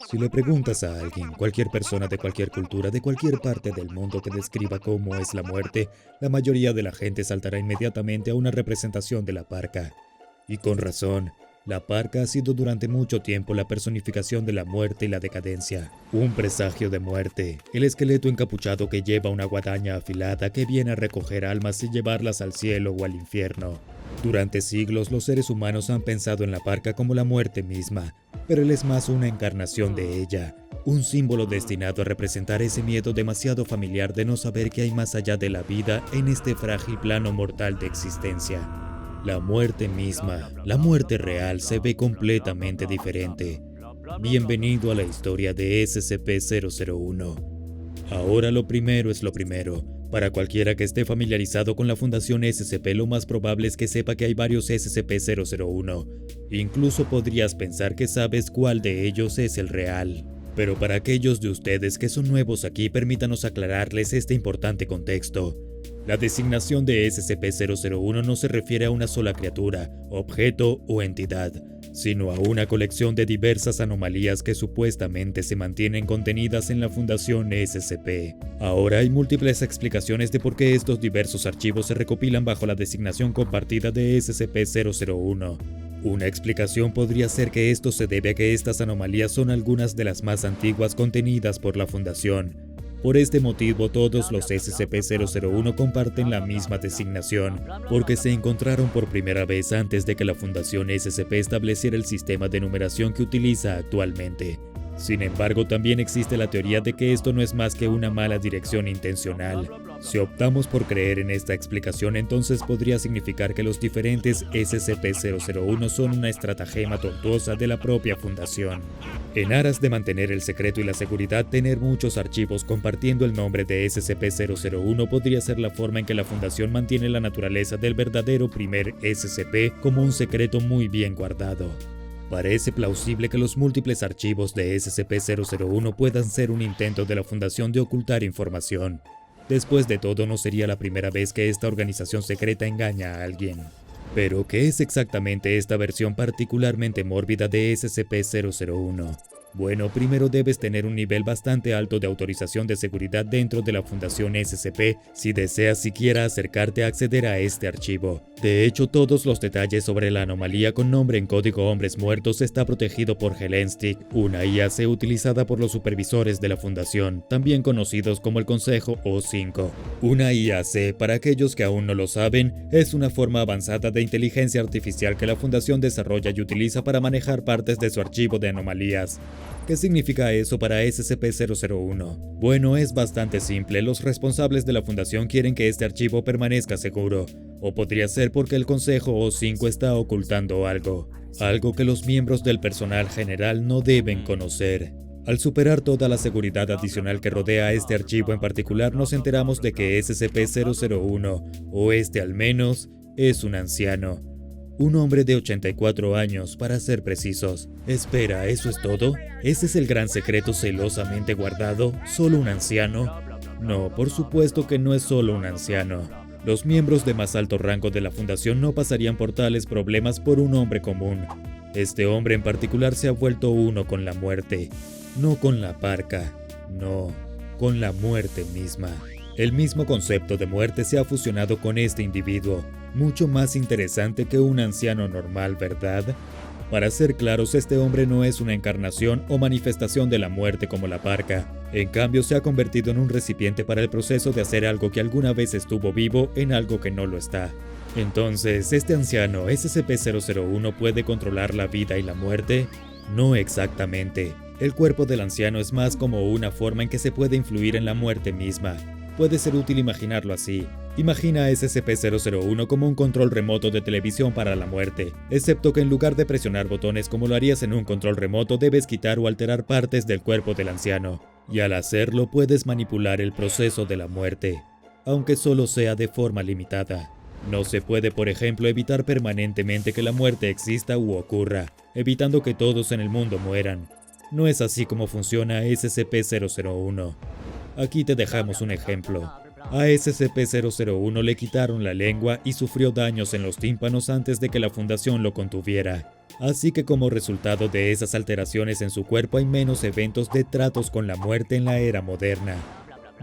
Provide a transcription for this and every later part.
Si le preguntas a alguien, cualquier persona de cualquier cultura, de cualquier parte del mundo que describa cómo es la muerte, la mayoría de la gente saltará inmediatamente a una representación de la parca. Y con razón, la parca ha sido durante mucho tiempo la personificación de la muerte y la decadencia. Un presagio de muerte, el esqueleto encapuchado que lleva una guadaña afilada que viene a recoger almas y llevarlas al cielo o al infierno. Durante siglos los seres humanos han pensado en la parca como la muerte misma, pero él es más una encarnación de ella, un símbolo destinado a representar ese miedo demasiado familiar de no saber qué hay más allá de la vida en este frágil plano mortal de existencia. La muerte misma, la muerte real, se ve completamente diferente. Bienvenido a la historia de SCP-001. Ahora lo primero es lo primero. Para cualquiera que esté familiarizado con la Fundación SCP, lo más probable es que sepa que hay varios SCP-001. Incluso podrías pensar que sabes cuál de ellos es el real. Pero para aquellos de ustedes que son nuevos aquí, permítanos aclararles este importante contexto. La designación de SCP-001 no se refiere a una sola criatura, objeto o entidad, sino a una colección de diversas anomalías que supuestamente se mantienen contenidas en la Fundación SCP. Ahora hay múltiples explicaciones de por qué estos diversos archivos se recopilan bajo la designación compartida de SCP-001. Una explicación podría ser que esto se debe a que estas anomalías son algunas de las más antiguas contenidas por la Fundación. Por este motivo, todos los SCP-001 comparten la misma designación, porque se encontraron por primera vez antes de que la Fundación SCP estableciera el sistema de numeración que utiliza actualmente. Sin embargo, también existe la teoría de que esto no es más que una mala dirección intencional. Si optamos por creer en esta explicación, entonces podría significar que los diferentes SCP-001 son una estratagema tortuosa de la propia Fundación. En aras de mantener el secreto y la seguridad, tener muchos archivos compartiendo el nombre de SCP-001 podría ser la forma en que la Fundación mantiene la naturaleza del verdadero primer SCP como un secreto muy bien guardado. Parece plausible que los múltiples archivos de SCP-001 puedan ser un intento de la Fundación de ocultar información. Después de todo, no sería la primera vez que esta organización secreta engaña a alguien. Pero, ¿qué es exactamente esta versión particularmente mórbida de SCP-001? Bueno, primero debes tener un nivel bastante alto de autorización de seguridad dentro de la Fundación SCP si deseas siquiera acercarte a acceder a este archivo. De hecho, todos los detalles sobre la anomalía con nombre en código Hombres Muertos está protegido por Helenstic, una IAC utilizada por los supervisores de la Fundación, también conocidos como el Consejo O5. Una IAC, para aquellos que aún no lo saben, es una forma avanzada de inteligencia artificial que la Fundación desarrolla y utiliza para manejar partes de su archivo de anomalías. ¿Qué significa eso para SCP-001? Bueno, es bastante simple. Los responsables de la Fundación quieren que este archivo permanezca seguro. O podría ser porque el Consejo O5 está ocultando algo. Algo que los miembros del personal general no deben conocer. Al superar toda la seguridad adicional que rodea a este archivo en particular, nos enteramos de que SCP-001, o este al menos, es un anciano. Un hombre de 84 años, para ser precisos. Espera, ¿eso es todo? ¿Ese es el gran secreto celosamente guardado? ¿Solo un anciano? No, por supuesto que no es solo un anciano. Los miembros de más alto rango de la Fundación no pasarían por tales problemas por un hombre común. Este hombre en particular se ha vuelto uno con la muerte. No con la parca, no, con la muerte misma. El mismo concepto de muerte se ha fusionado con este individuo, mucho más interesante que un anciano normal, ¿verdad? Para ser claros, este hombre no es una encarnación o manifestación de la muerte como la parca. En cambio, se ha convertido en un recipiente para el proceso de hacer algo que alguna vez estuvo vivo en algo que no lo está. Entonces, ¿este anciano SCP-001 puede controlar la vida y la muerte? No exactamente. El cuerpo del anciano es más como una forma en que se puede influir en la muerte misma. Puede ser útil imaginarlo así. Imagina a SCP-001 como un control remoto de televisión para la muerte, excepto que en lugar de presionar botones como lo harías en un control remoto, debes quitar o alterar partes del cuerpo del anciano. Y al hacerlo puedes manipular el proceso de la muerte, aunque solo sea de forma limitada. No se puede, por ejemplo, evitar permanentemente que la muerte exista u ocurra, evitando que todos en el mundo mueran. No es así como funciona SCP-001. Aquí te dejamos un ejemplo. A SCP-001 le quitaron la lengua y sufrió daños en los tímpanos antes de que la Fundación lo contuviera. Así que como resultado de esas alteraciones en su cuerpo hay menos eventos de tratos con la muerte en la era moderna.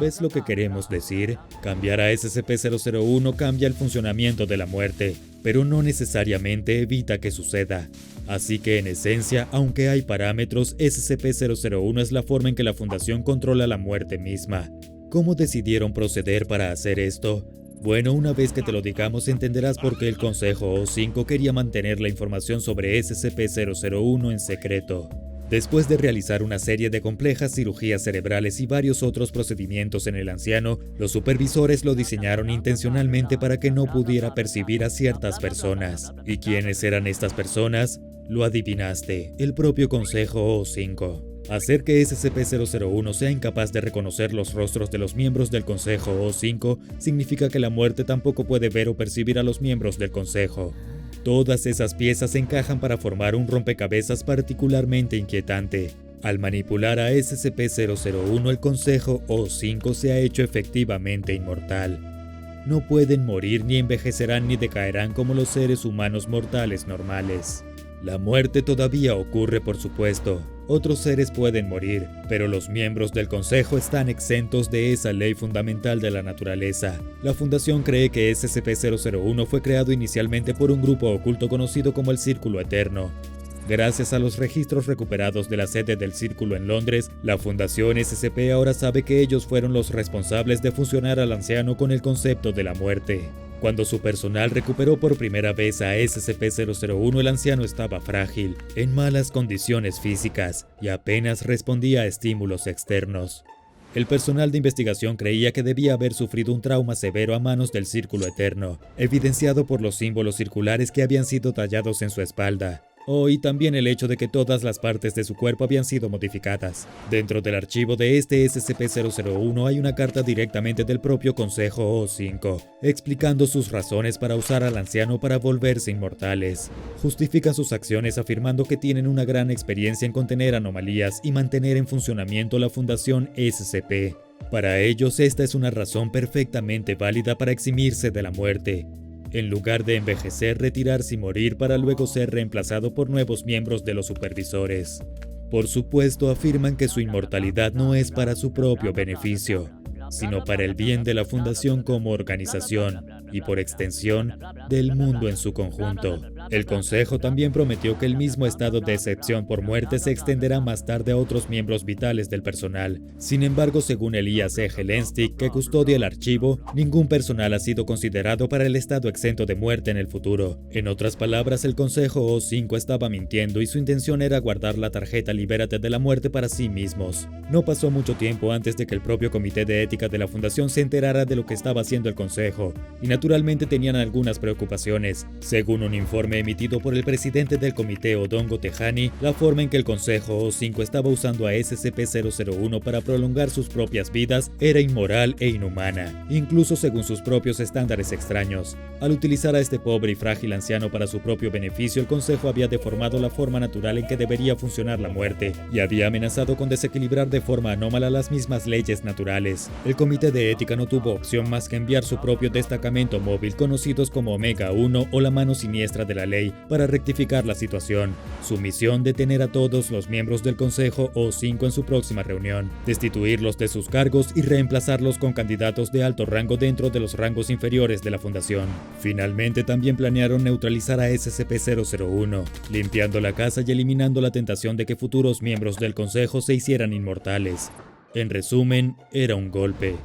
¿Ves lo que queremos decir? Cambiar a SCP-001 cambia el funcionamiento de la muerte, pero no necesariamente evita que suceda. Así que en esencia, aunque hay parámetros, SCP-001 es la forma en que la Fundación controla la muerte misma. ¿Cómo decidieron proceder para hacer esto? Bueno, una vez que te lo digamos entenderás por qué el Consejo O5 quería mantener la información sobre SCP-001 en secreto. Después de realizar una serie de complejas cirugías cerebrales y varios otros procedimientos en el anciano, los supervisores lo diseñaron intencionalmente para que no pudiera percibir a ciertas personas. ¿Y quiénes eran estas personas? Lo adivinaste, el propio Consejo O5. Hacer que SCP-001 sea incapaz de reconocer los rostros de los miembros del Consejo O5 significa que la muerte tampoco puede ver o percibir a los miembros del Consejo. Todas esas piezas encajan para formar un rompecabezas particularmente inquietante. Al manipular a SCP-001, el Consejo O5 se ha hecho efectivamente inmortal. No pueden morir, ni envejecerán ni decaerán como los seres humanos mortales normales. La muerte todavía ocurre, por supuesto. Otros seres pueden morir, pero los miembros del Consejo están exentos de esa ley fundamental de la naturaleza. La Fundación cree que SCP-001 fue creado inicialmente por un grupo oculto conocido como el Círculo Eterno. Gracias a los registros recuperados de la sede del Círculo en Londres, la Fundación SCP ahora sabe que ellos fueron los responsables de fusionar al anciano con el concepto de la muerte. Cuando su personal recuperó por primera vez a SCP-001, el anciano estaba frágil, en malas condiciones físicas y apenas respondía a estímulos externos. El personal de investigación creía que debía haber sufrido un trauma severo a manos del Círculo Eterno, evidenciado por los símbolos circulares que habían sido tallados en su espalda. Y también el hecho de que todas las partes de su cuerpo habían sido modificadas. Dentro del archivo de este SCP-001 hay una carta directamente del propio Consejo O5, explicando sus razones para usar al anciano para volverse inmortales. Justifican sus acciones afirmando que tienen una gran experiencia en contener anomalías y mantener en funcionamiento la Fundación SCP. Para ellos, esta es una razón perfectamente válida para eximirse de la muerte. En lugar de envejecer, retirarse y morir para luego ser reemplazado por nuevos miembros de los supervisores. Por supuesto, afirman que su inmortalidad no es para su propio beneficio, sino para el bien de la Fundación como organización y, por extensión, del mundo en su conjunto. El Consejo también prometió que el mismo estado de excepción por muerte se extenderá más tarde a otros miembros vitales del personal. Sin embargo, según Elias E. Helenstig, que custodia el archivo, ningún personal ha sido considerado para el estado exento de muerte en el futuro. En otras palabras, el Consejo O5 estaba mintiendo y su intención era guardar la tarjeta Libérate de la muerte para sí mismos. No pasó mucho tiempo antes de que el propio Comité de Ética de la Fundación se enterara de lo que estaba haciendo el Consejo, y naturalmente tenían algunas preocupaciones. Según un informe emitido por el presidente del comité, Odongo Tejani, la forma en que el Consejo O5 estaba usando a SCP-001 para prolongar sus propias vidas era inmoral e inhumana, incluso según sus propios estándares extraños. Al utilizar a este pobre y frágil anciano para su propio beneficio, el Consejo había deformado la forma natural en que debería funcionar la muerte, y había amenazado con desequilibrar de forma anómala las mismas leyes naturales. El Comité de Ética no tuvo opción más que enviar su propio destacamento móvil, conocidos como Omega 1 o la mano siniestra de la ley, para rectificar la situación. Su misión: detener a todos los miembros del Consejo O5 en su próxima reunión, destituirlos de sus cargos y reemplazarlos con candidatos de alto rango dentro de los rangos inferiores de la Fundación. Finalmente, también planearon neutralizar a SCP-001, limpiando la casa y eliminando la tentación de que futuros miembros del Consejo se hicieran inmortales. En resumen, era un golpe.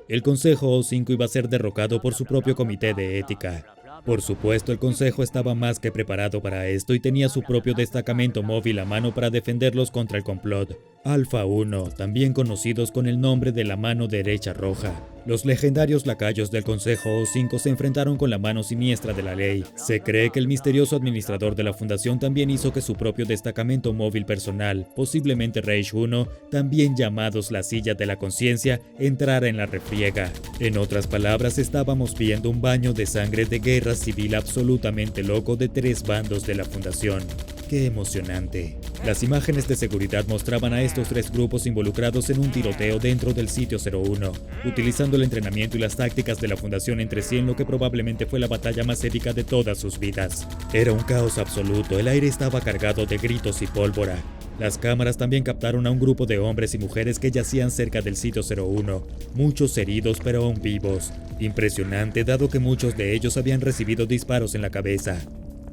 El Consejo O5 iba a ser derrocado por su propio comité de ética. Por supuesto, el Consejo estaba más que preparado para esto y tenía su propio destacamento móvil a mano para defenderlos contra el complot. Alpha 1, también conocidos con el nombre de la Mano Derecha Roja. Los legendarios lacayos del Consejo O5 se enfrentaron con la mano siniestra de la ley. Se cree que el misterioso administrador de la Fundación también hizo que su propio destacamento móvil personal, posiblemente Rage 1, también llamados la Silla de la Conciencia, entrara en la refriega. En otras palabras, estábamos viendo un baño de sangre de guerra civil absolutamente loco de tres bandos de la Fundación. ¡Qué emocionante! Las imágenes de seguridad mostraban a estos tres grupos involucrados en un tiroteo dentro del sitio 01, utilizando el entrenamiento y las tácticas de la Fundación entre sí en lo que probablemente fue la batalla más épica de todas sus vidas. Era un caos absoluto, el aire estaba cargado de gritos y pólvora. Las cámaras también captaron a un grupo de hombres y mujeres que yacían cerca del sitio 01, muchos heridos pero aún vivos. Impresionante dado que muchos de ellos habían recibido disparos en la cabeza.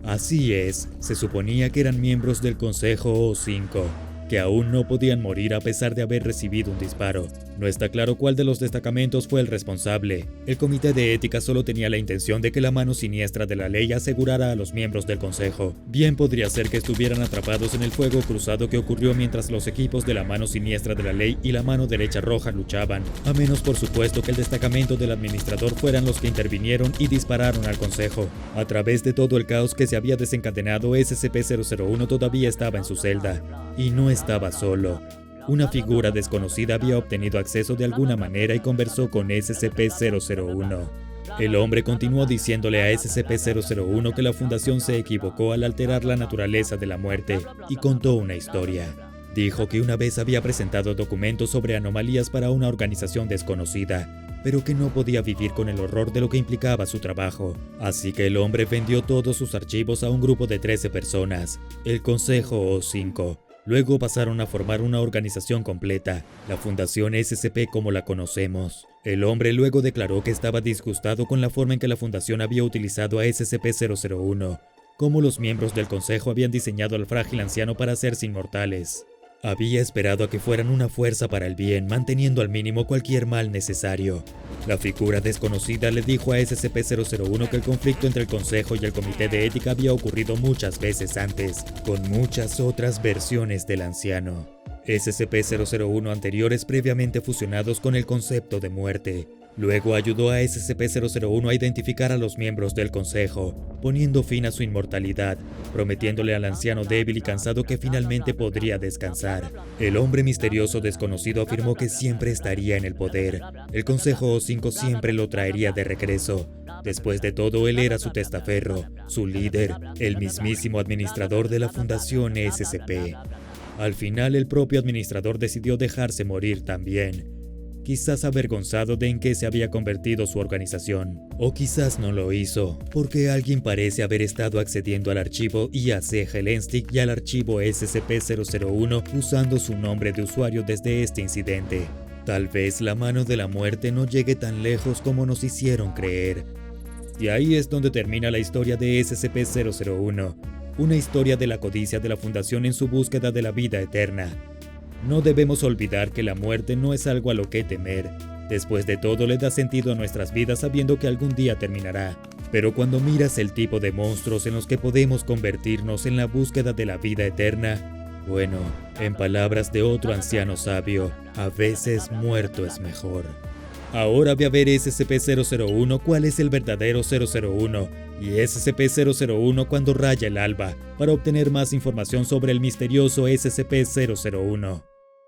Así es, se suponía que eran miembros del Consejo O5, que aún no podían morir a pesar de haber recibido un disparo. No está claro cuál de los destacamentos fue el responsable. El comité de ética solo tenía la intención de que la mano siniestra de la ley asegurara a los miembros del consejo. Bien podría ser que estuvieran atrapados en el fuego cruzado que ocurrió mientras los equipos de la mano siniestra de la ley y la mano derecha roja luchaban, a menos por supuesto que el destacamento del administrador fueran los que intervinieron y dispararon al consejo. A través de todo el caos que se había desencadenado, SCP-001 todavía estaba en su celda. Y no estaba solo. Una figura desconocida había obtenido acceso de alguna manera y conversó con SCP-001. El hombre continuó diciéndole a SCP-001 que la Fundación se equivocó al alterar la naturaleza de la muerte y contó una historia. Dijo que una vez había presentado documentos sobre anomalías para una organización desconocida, pero que no podía vivir con el horror de lo que implicaba su trabajo. Así que el hombre vendió todos sus archivos a un grupo de 13 personas, el Consejo O5. Luego pasaron a formar una organización completa, la Fundación SCP como la conocemos. El hombre luego declaró que estaba disgustado con la forma en que la Fundación había utilizado a SCP-001, cómo los miembros del Consejo habían diseñado al frágil anciano para hacerse inmortales. Había esperado a que fueran una fuerza para el bien, manteniendo al mínimo cualquier mal necesario. La figura desconocida le dijo a SCP-001 que el conflicto entre el Consejo y el Comité de Ética había ocurrido muchas veces antes, con muchas otras versiones del anciano. SCP-001 anteriores previamente fusionados con el concepto de muerte. Luego ayudó a SCP-001 a identificar a los miembros del Consejo, poniendo fin a su inmortalidad, prometiéndole al anciano débil y cansado que finalmente podría descansar. El hombre misterioso desconocido afirmó que siempre estaría en el poder. El Consejo O5 siempre lo traería de regreso. Después de todo, él era su testaferro, su líder, el mismísimo administrador de la Fundación SCP. Al final, el propio administrador decidió dejarse morir también. Quizás avergonzado de en qué se había convertido su organización. O quizás no lo hizo, porque alguien parece haber estado accediendo al archivo IAC Helenstic y al archivo SCP-001 usando su nombre de usuario desde este incidente. Tal vez la mano de la muerte no llegue tan lejos como nos hicieron creer. Y ahí es donde termina la historia de SCP-001, una historia de la codicia de la Fundación en su búsqueda de la vida eterna. No debemos olvidar que la muerte no es algo a lo que temer. Después de todo, le da sentido a nuestras vidas sabiendo que algún día terminará. Pero cuando miras el tipo de monstruos en los que podemos convertirnos en la búsqueda de la vida eterna, bueno, en palabras de otro anciano sabio, a veces muerto es mejor. Ahora ve a ver SCP-001 cuál es el verdadero 001 y SCP-001 cuando raya el alba para obtener más información sobre el misterioso SCP-001.